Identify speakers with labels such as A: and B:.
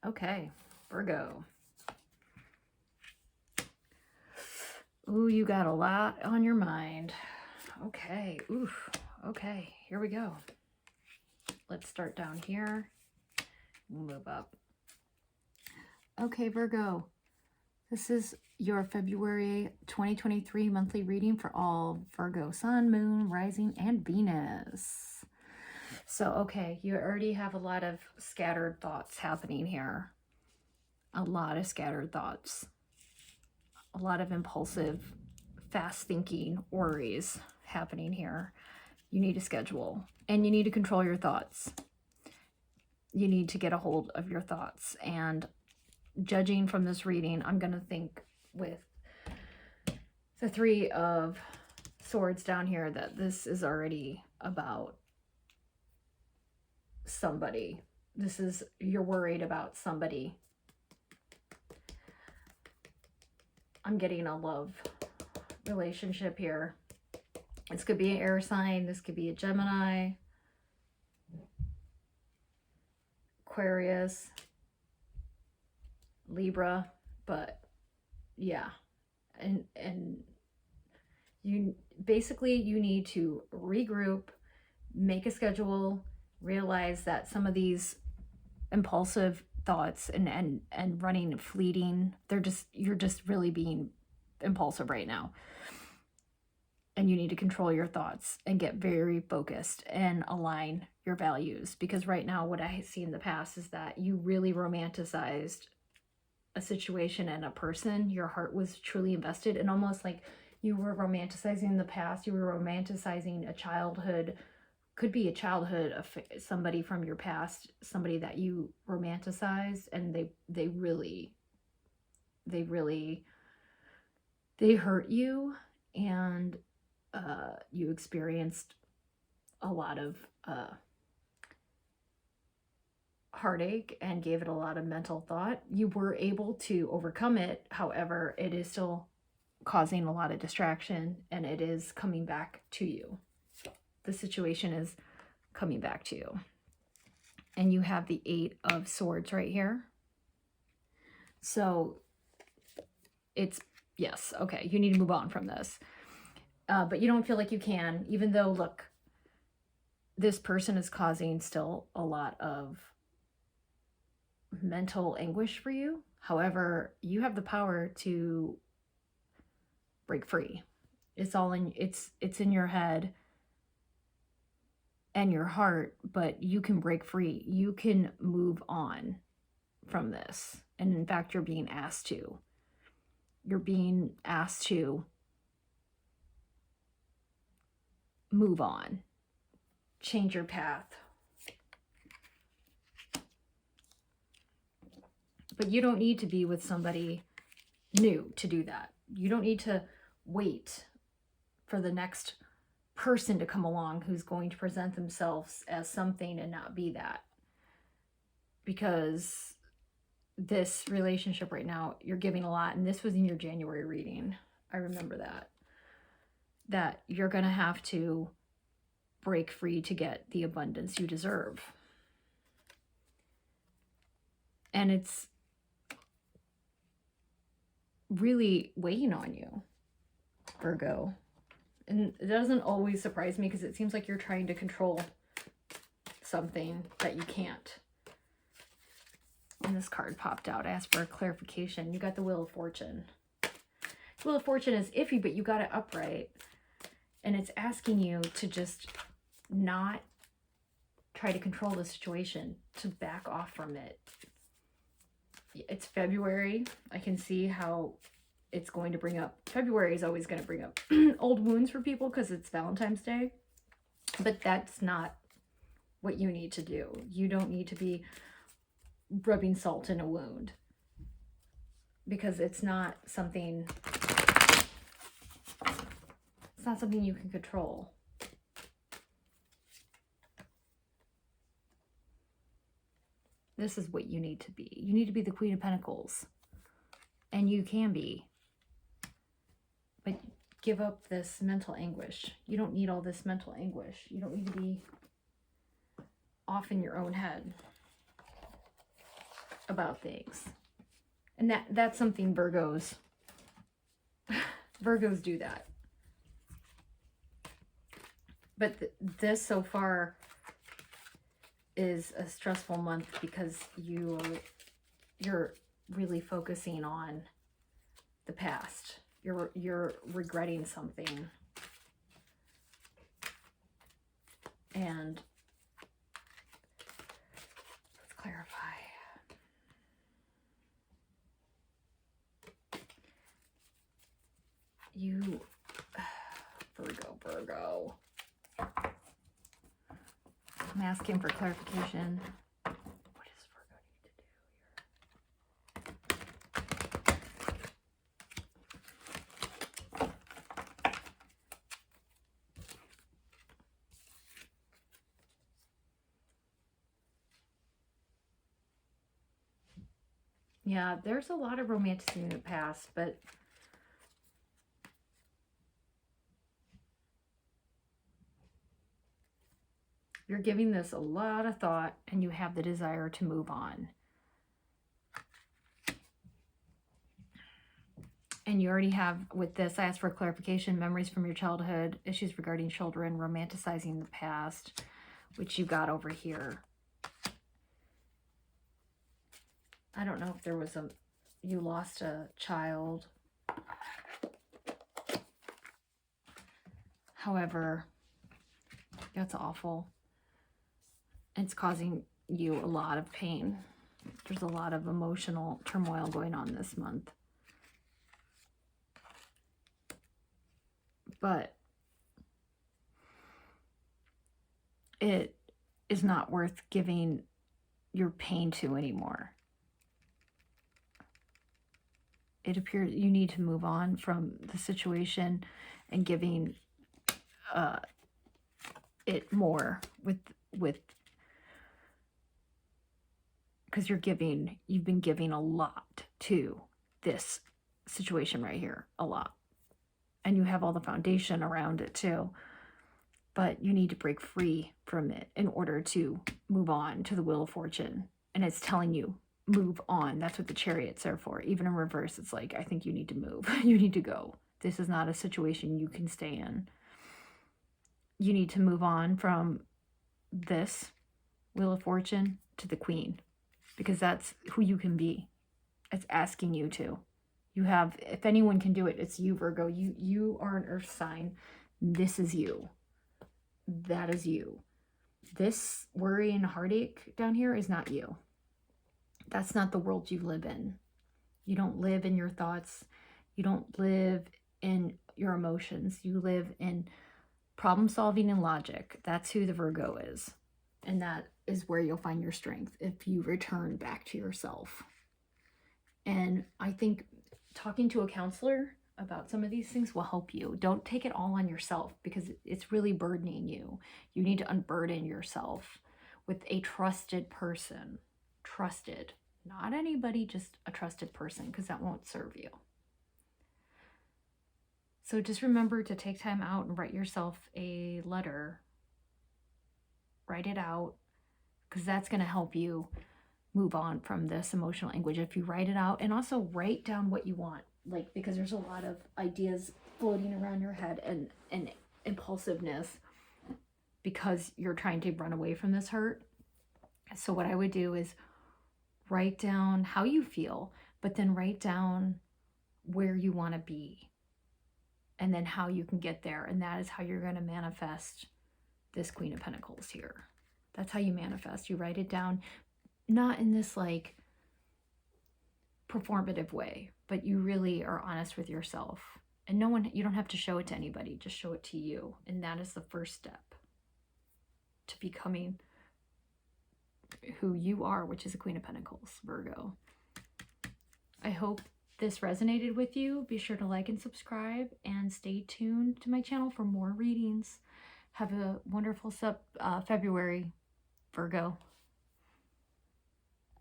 A: Okay, Virgo. Ooh, you got a lot on your mind. Okay, oof. Okay, here we go. Let's start down here. Move up. Okay, Virgo. This is your February 2023 monthly reading for all Virgo Sun, Moon, Rising, and Venus. So, okay, you already have a lot of scattered thoughts happening here. A lot of scattered thoughts. A lot of impulsive, fast thinking worries happening here. You need a schedule and you need to control your thoughts. You need to get a hold of your thoughts. And judging from this reading, I'm going to think with the Three of Swords down here that this is already about somebody. This is, you're worried about somebody. I'm getting a love relationship here. This could be an air sign. This could be a Gemini, Aquarius, Libra, but yeah. And you basically, you need to regroup, make a schedule, realize that some of these impulsive thoughts and running fleeting, you're just really being impulsive right now. And you need to control your thoughts and get very focused and align your values. Because right now, what I see in the past is that you really romanticized a situation and a person. Your heart was truly invested, and almost like you were romanticizing the past. You were romanticizing a childhood, could be a childhood of somebody from your past, somebody that you romanticized, and they really hurt you, and you experienced a lot of heartache and gave it a lot of mental thought. You were able to overcome it. However, it is still causing a lot of distraction, and it is coming back to you. The situation is coming back to you. And you have the Eight of Swords right here. So it's, yes, okay, you need to move on from this. But you don't feel like you can, even though, look, this person is causing still a lot of mental anguish for you. However, you have the power to break free. It's all in, it's in your head and your heart, but you can break free. You can move on from this. And in fact, you're being asked to. You're being asked to move on, change your path. But you don't need to be with somebody new to do that. You don't need to wait for the next person to come along who's going to present themselves as something and not be that. Because this relationship right now, you're giving a lot, and this was in your January reading. I remember that you're going to have to break free to get the abundance you deserve. And it's really weighing on you, Virgo. And it doesn't always surprise me, because it seems like you're trying to control something that you can't. And this card popped out. I asked for a clarification. You got the Wheel of Fortune. The Wheel of Fortune is iffy, but you got it upright. And it's asking you to just not try to control the situation, to back off from it. It's February. I can see how it's going to bring up, February is always going to bring up old wounds for people because it's Valentine's Day. But that's not what you need to do. You don't need to be rubbing salt in a wound, because it's not something you can control. This is what you need to be. You need to be the Queen of Pentacles. And you can be. But give up this mental anguish. You don't need all this mental anguish. You don't need to be off in your own head. about things. And that's something Virgos do that. But this so far is a stressful month because you're really focusing on the past. You're regretting something. And let's clarify. You, Virgo. I'm asking for clarification. What does Virgo need to do here? Yeah, there's a lot of romanticism in the past, but you're giving this a lot of thought and you have the desire to move on. And you already have, with this, I asked for clarification, memories from your childhood, issues regarding children, romanticizing the past, which you got over here. I don't know if there was you lost a child. However, that's awful. It's causing you a lot of pain. There's a lot of emotional turmoil going on this month. But it is not worth giving your pain to anymore. It appears you need to move on from the situation and giving it more with because you've been giving a lot to this situation right here, a lot. And you have all the foundation around it too. But you need to break free from it in order to move on to the Wheel of Fortune. And it's telling you, move on. That's what the Chariot's there for. Even in reverse, it's like, I think you need to move. You need to go. This is not a situation you can stay in. You need to move on from this Wheel of Fortune to the Queen. Because that's who you can be. It's asking you to. You have, if anyone can do it, it's you, Virgo. You are an earth sign. This is you. That is you. This worry and heartache down here is not you. That's not the world you live in. You don't live in your thoughts. You don't live in your emotions. You live in problem solving and logic. That's who the Virgo is. And that is where you'll find your strength if you return back to yourself. And I think talking to a counselor about some of these things will help you. Don't take it all on yourself because it's really burdening you. You need to unburden yourself with a trusted person. Trusted. Not anybody, just a trusted person, because that won't serve you. So just remember to take time out and write yourself a letter. Write it out, because that's going to help you move on from this emotional anguish if you write it out. And also write down what you want, like, because there's a lot of ideas floating around your head and impulsiveness because you're trying to run away from this hurt. So what I would do is write down how you feel, but then write down where you want to be and then how you can get there. And that is how you're going to manifest this Queen of Pentacles here. That's how you manifest. You write it down, not in this like performative way, but you really are honest with yourself. And you don't have to show it to anybody, just show it to you. And that is the first step to becoming who you are, which is a Queen of Pentacles, Virgo. I hope this resonated with you. Be sure to like and subscribe and stay tuned to my channel for more readings. Have a wonderful February, Virgo.